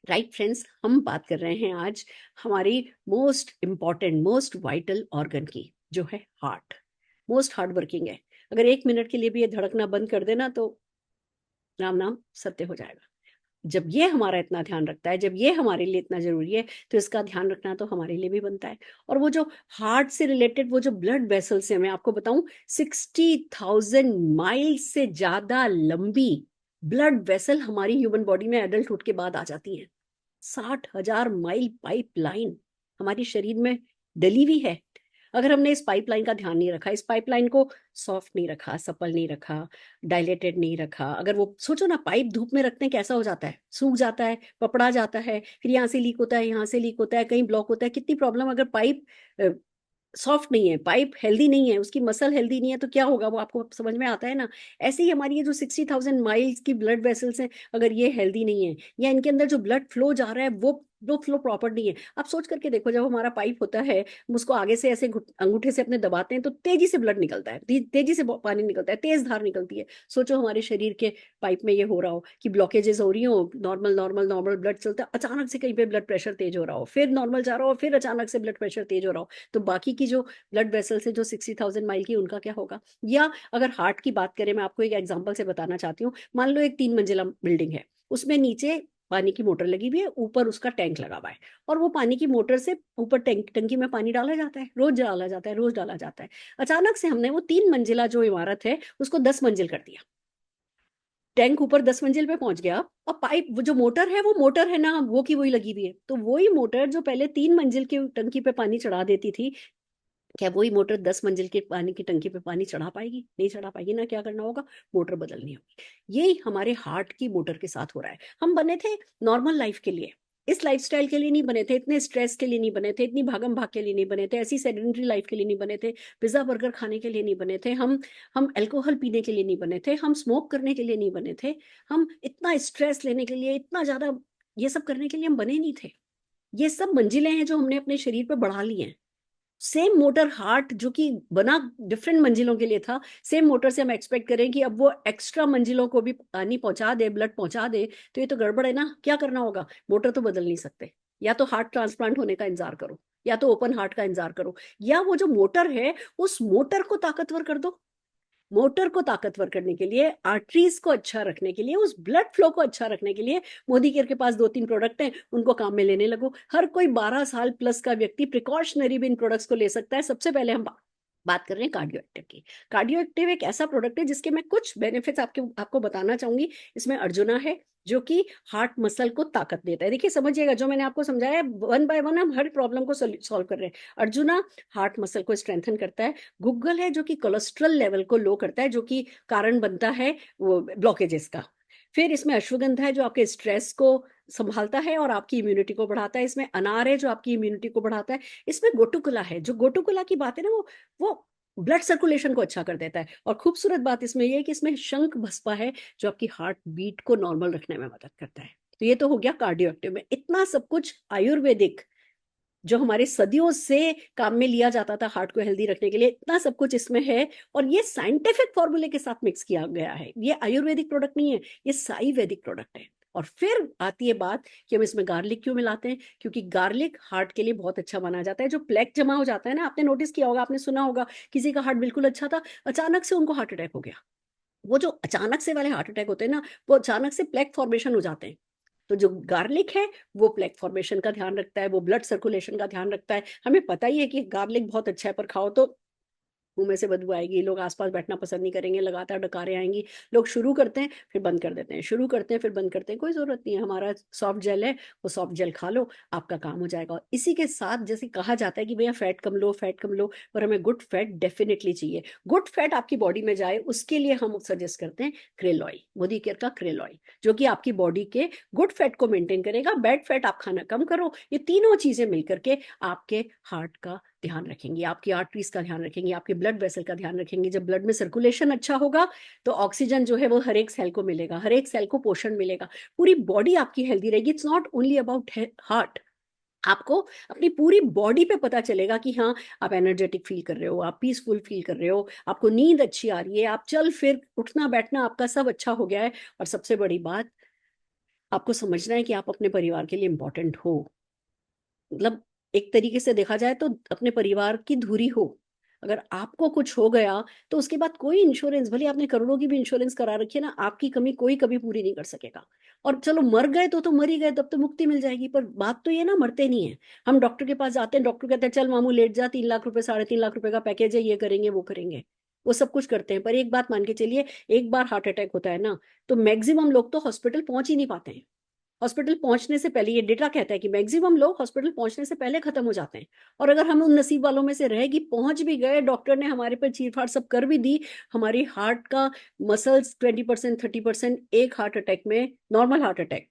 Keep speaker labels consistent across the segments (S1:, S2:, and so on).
S1: Right friends, हम बात कर रहे हैं आज हमारी most important most vital organ की, जो है हार्ट। मोस्ट हार्ड वर्किंग है। अगर 1 मिनट के लिए भी ये धड़कना बंद कर देना तो राम नाम सत्य हो जाएगा। जब ये हमारा इतना ध्यान रखता है, जब ये हमारे लिए इतना जरूरी है, तो इसका ध्यान रखना तो हमारे लिए भी बनता है। और वो जो हार्ट से रिलेटेड वो जो ब्लड वेसल्स है, मैं आपको बताऊं, 60,000 माइल से ज्यादा लंबी ब्लड वेसल हमारी ह्यूमन बॉडी में एडल्टहुड के बाद आ जाती है। 60,000 माइल पाइपलाइन हमारे शरीर में डली हुई है। अगर हमने इस पाइपलाइन का ध्यान नहीं रखा, इस पाइपलाइन को सॉफ्ट नहीं रखा, सपल नहीं रखा, डायलेटेड नहीं रखा, अगर वो सोचो ना, पाइप धूप में रखते हैं कैसा हो जाता है, सूख जाता है, पपड़ा जाता है, फिर यहाँ से लीक होता है, यहाँ से लीक होता है, कहीं ब्लॉक होता है, कितनी प्रॉब्लम। अगर पाइप सॉफ्ट नहीं है, पाइप हेल्दी नहीं है, उसकी मसल हेल्दी नहीं है, तो क्या होगा, वो आपको समझ में आता है ना। ऐसे ही हमारी ये जो 60,000 माइल्स की ब्लड वेसल्स हैं, अगर ये हेल्दी नहीं है या इनके अंदर जो ब्लड फ्लो जा रहा है वो फ्लो प्रॉपर नहीं है। आप सोच करके देखो, जब हमारा पाइप होता है, हम उसको आगे से ऐसे अंगूठे से अपने दबाते हैं तो तेजी से ब्लड निकलता है, तेजी से पानी निकलता है, तेज धार निकलती है। सोचो हमारे शरीर के पाइप में ये हो रहा हो कि ब्लॉकेजेस हो रही हो, नॉर्मल नॉर्मल नॉर्मल ब्लड चलता है, अचानक से कहीं पे ब्लड प्रेशर तेज हो रहा हो, फिर नॉर्मल जा रहा हो, फिर अचानक से ब्लड प्रेशर तेज हो रहा हो, तो बाकी की जो ब्लड वेसल से जो 60,000 माइल की, उनका क्या होगा। या अगर हार्ट की बात करें, मैं आपको एक एग्जांपल से बताना चाहती हूँ। मान लो एक 3 मंजिला बिल्डिंग है, उसमें नीचे पानी की मोटर लगी हुई है, ऊपर उसका टैंक लगा हुआ है, और वो पानी की मोटर से ऊपर टंकी में पानी डाला जाता है, रोज डाला जाता है, रोज डाला जाता है। अचानक से हमने वो 3 मंजिला जो इमारत है उसको 10 मंजिल कर दिया। टैंक ऊपर 10 मंजिल पे पहुंच गया, और पाइप वो जो मोटर है, वो मोटर है ना, वो की वही लगी हुई है। तो वही मोटर जो पहले 3 मंजिल की टंकी पे पानी चढ़ा देती थी, क्या वही मोटर 10 मंजिल के पानी की टंकी पे पानी चढ़ा पाएगी? नहीं चढ़ा पाएगी ना। क्या करना होगा? मोटर बदलनी होगी। यही हमारे हार्ट की मोटर के साथ हो रहा है। हम बने थे नॉर्मल लाइफ के लिए, इस लाइफस्टाइल के लिए नहीं बने थे, इतने स्ट्रेस के लिए नहीं बने थे, इतनी भागम भाग के लिए नहीं बने थे, ऐसी सेडेंटरी लाइफ के लिए नहीं बने थे, पिज्जा बर्गर खाने के लिए नहीं बने थे, हम अल्कोहल पीने के लिए नहीं बने थे, हम स्मोक करने के लिए नहीं बने थे, हम इतना स्ट्रेस लेने के लिए, इतना ज्यादा ये सब करने के लिए हम बने नहीं थे। ये सब मंजिलें हैं जो हमने अपने शरीर पर बढ़ा ली हैं। सेम मोटर हार्ट जो कि बना डिफरेंट मंजिलों के लिए था, सेम मोटर से हम एक्सपेक्ट करें कि अब वो एक्स्ट्रा मंजिलों को भी पानी पहुंचा दे, ब्लड पहुंचा दे, तो ये तो गड़बड़ है ना। क्या करना होगा? मोटर तो बदल नहीं सकते। या तो हार्ट ट्रांसप्लांट होने का इंतजार करो, या तो ओपन हार्ट का इंतजार करो, या वो जो मोटर है उस मोटर को ताकतवर कर दो। मोटर को ताकतवर करने के लिए, आर्टरीज को अच्छा रखने के लिए, उस ब्लड फ्लो को अच्छा रखने के लिए मोदी केयर के पास 2-3 प्रोडक्ट हैं, उनको काम में लेने लगो। हर कोई 12 साल प्लस का व्यक्ति प्रिकॉशनरी भी इन प्रोडक्ट्स को ले सकता है। सबसे पहले हम बात कर रहे हैं कार्डियो एक्टिव की। कार्डियो एक्टिव एक ऐसा प्रोडक्ट है जिसके मैं कुछ बेनिफिट्स आपको बताना चाहूंगी। इसमें अर्जुना है, जो कि हार्ट मसल को ताकत देता है। देखिए समझिएगा, जो मैंने आपको समझाया, वन बाय वन हम हर प्रॉब्लम को सॉल्व कर रहे हैं। अर्जुना हार्ट मसल को स्ट्रेंथन करता है। गूगल है, जो कि कोलेस्ट्रॉल लेवल को लो करता है, जो कि कारण बनता है वो ब्लॉकेजेस का। फिर इसमें अश्वगंधा है, जो आपके स्ट्रेस को संभालता है और आपकी इम्यूनिटी को बढ़ाता है। इसमें अनार है, जो आपकी इम्यूनिटी को बढ़ाता है। इसमें गोटुकुला है, जो गोटुकुला की बात है ना, वो ब्लड सर्कुलेशन को अच्छा कर देता है। और खूबसूरत बात इसमें यह है कि इसमें शंख भस्पा है, जो आपकी हार्ट बीट को नॉर्मल रखने में मदद करता है। तो ये तो हो गया कार्डियो एक्टिव में। इतना सब कुछ आयुर्वेदिक, जो हमारे सदियों से काम में लिया जाता था हार्ट को हेल्दी रखने के लिए, इतना सब कुछ इसमें है। और ये साइंटिफिक फॉर्मूले के साथ मिक्स किया गया है। ये आयुर्वेदिक प्रोडक्ट नहीं है, ये साई वैदिक प्रोडक्ट है। और फिर आती है बात कि हम इसमें गार्लिक क्यों मिलाते हैं। क्योंकि गार्लिक हार्ट के लिए बहुत अच्छा माना जाता है। जो प्लेक जमा हो जाता है ना, आपने नोटिस किया होगा, आपने सुना होगा, किसी का हार्ट बिल्कुल अच्छा था, अचानक से उनको हार्ट अटैक हो गया। वो जो अचानक से वाले हार्ट अटैक होते हैं ना, वो अचानक से प्लेक फॉर्मेशन हो जाते हैं। तो जो गार्लिक है, वो प्लेक फॉर्मेशन का ध्यान रखता है, वो ब्लड सर्कुलेशन का ध्यान रखता है। हमें पता ही है कि गार्लिक बहुत अच्छा है, पर खाओ तो मुंह में से बदबू आएगी, लोग आसपास बैठना पसंद नहीं करेंगे, लगातार डकारे आएंगी। लोग शुरू करते हैं फिर बंद कर देते हैं, शुरू करते हैं फिर बंद करते हैं। कोई जरूरत नहीं है, हमारा सॉफ्ट जेल है, वो सॉफ्ट जेल खा लो, आपका काम हो जाएगा। और इसी के साथ जैसे कहा जाता है कि भैया फैट कम लो, फैट कम लो, पर हमें गुड फैट डेफिनेटली चाहिए। गुड फैट आपकी बॉडी में जाए, उसके लिए हम सजेस्ट करते हैं क्रेल ऑयल, मोदी केयर का क्रेल ऑयल, जो कि आपकी बॉडी के गुड फैट को मेंटेन करेगा। बैड फैट आप खाना कम करो। ये तीनों चीजें मिलकर के आपके हार्ट का ध्यान रखेंगी, आपकी आर्टरीज का ध्यान रखेंगी, आपके ब्लड वेसल का ध्यान रखेंगी। जब ब्लड में सर्कुलेशन अच्छा होगा, तो ऑक्सीजन जो है वो हर एक सेल को मिलेगा, हर एक सेल को पोषण मिलेगा, पूरी बॉडी आपकी हेल्दी रहेगी। It's not only about heart. आपको अपनी पूरी बॉडी पे पता चलेगा कि हाँ, आप एनर्जेटिक फील कर रहे हो, आप पीसफुल फील कर रहे हो, आपको नींद अच्छी आ रही है, आप चल फिर उठना बैठना आपका सब अच्छा हो गया है। और सबसे बड़ी बात, आपको समझना है कि आप अपने परिवार के लिए इंपॉर्टेंट हो। मतलब एक तरीके से देखा जाए तो अपने परिवार की धुरी हो। अगर आपको कुछ हो गया तो उसके बाद कोई इंश्योरेंस, भले आपने करोड़ों की भी इंश्योरेंस करा रखी है ना, आपकी कमी कोई कभी पूरी नहीं कर सकेगा। और चलो मर गए तो मर ही गए, तब तो मुक्ति मिल जाएगी, पर बात तो ये ना, मरते नहीं है। हम डॉक्टर के पास जाते हैं, डॉक्टर कहते हैं चल मामू लेट जा, 3 लाख रुपए 3.5 लाख रुपए का पैकेज है, ये करेंगे वो करेंगे। वो सब कुछ करते हैं, पर एक बात मान के चलिए, एक बार हार्ट अटैक होता है ना, तो मैक्सिमम लोग तो हॉस्पिटल पहुंच ही नहीं पाते हैं। हॉस्पिटल पहुंचने से पहले, ये डेटा कहता है कि मैक्सिमम लोग हॉस्पिटल पहुंचने से पहले खत्म हो जाते हैं। और अगर हम उन नसीब वालों में से रहे कि पहुंच भी गए, डॉक्टर ने हमारे पर चीरफाड़ सब कर भी दी, हमारी हार्ट का मसल्स 20% 30%, एक हार्ट अटैक में, नॉर्मल हार्ट अटैक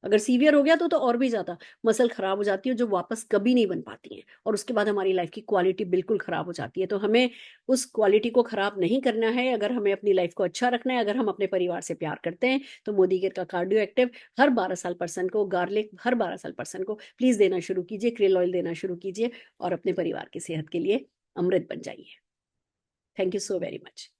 S1: अगर सीवियर हो गया तो और भी ज्यादा मसल खराब हो जाती है, जो वापस कभी नहीं बन पाती है, और उसके बाद हमारी लाइफ की क्वालिटी बिल्कुल खराब हो जाती है। तो हमें उस क्वालिटी को खराब नहीं करना है। अगर हमें अपनी लाइफ को अच्छा रखना है, अगर हम अपने परिवार से प्यार करते हैं, तो मोदी केयर का कार्डियो एक्टिव हर 12 साल पर्सन को, गार्लिक हर 12 साल पर्सन को प्लीज देना शुरू कीजिए, क्रेल ऑयल देना शुरू कीजिए, और अपने परिवार की सेहत के लिए अमृत बन जाइए। Thank you so very much.